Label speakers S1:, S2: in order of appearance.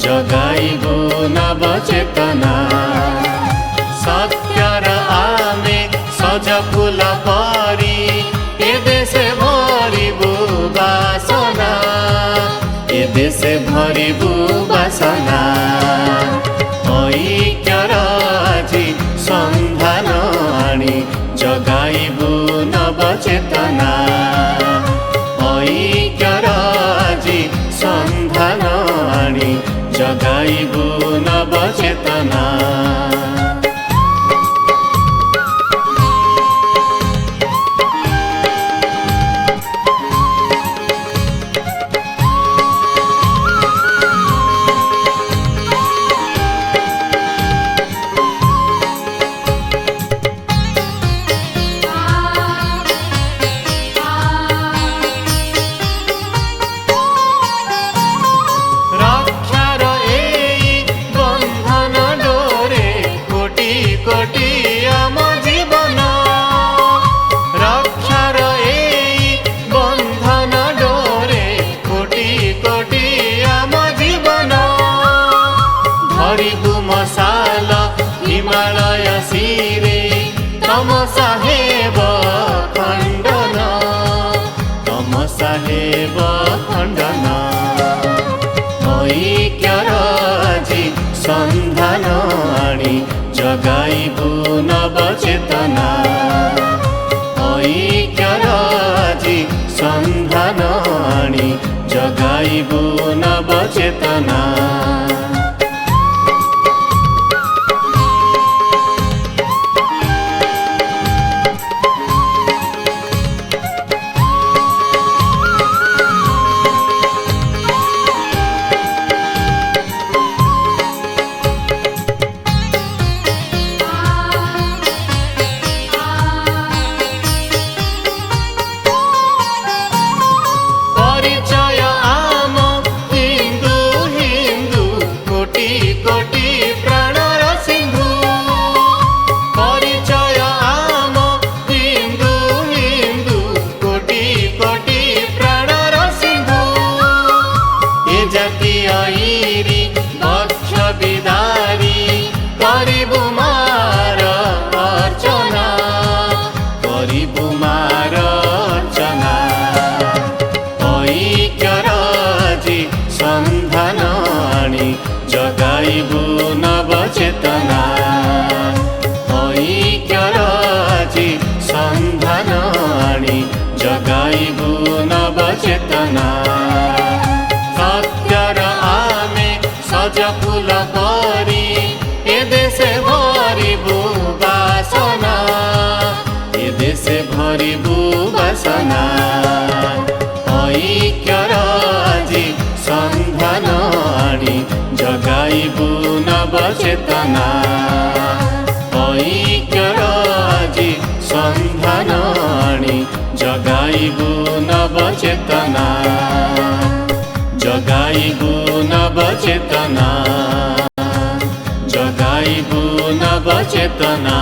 S1: जगाइबु नवचेतना सत्यर आमे सज फूल परी ए देशे भरिबु बासना ए देशे भरिबु बासना ऐक्यर आजी सन्धान आनी जगाइबु नवचेतना ऐक्यर आजी सन्धान आनी जगाइबु नवचेतना हिमालय शिरे तमसा हेब खण्डन तमसा हेब खण्डन ऐक्यर आजी सन्धान आनी जगाइबु नवचेतना ऐक्यर आजी सन्धान आनी जगाइबु नवचेतना सन्धान आनी जगाइबु नवचेतना ऐक्यर आजी सन्धान आनी जगाइबु नवचेतना सत्यर आमे सज फूल परी ए देशे भरिबु बासना ए देशे भरिबु बासना ऐक्यर आजी सन्धान आनी जगाइबु नवचेतना ऐक्यर आजी सन्धान आनी जगाइबु नवचेतना जगाइबु नवचेतना जगाइबु नवचेतना।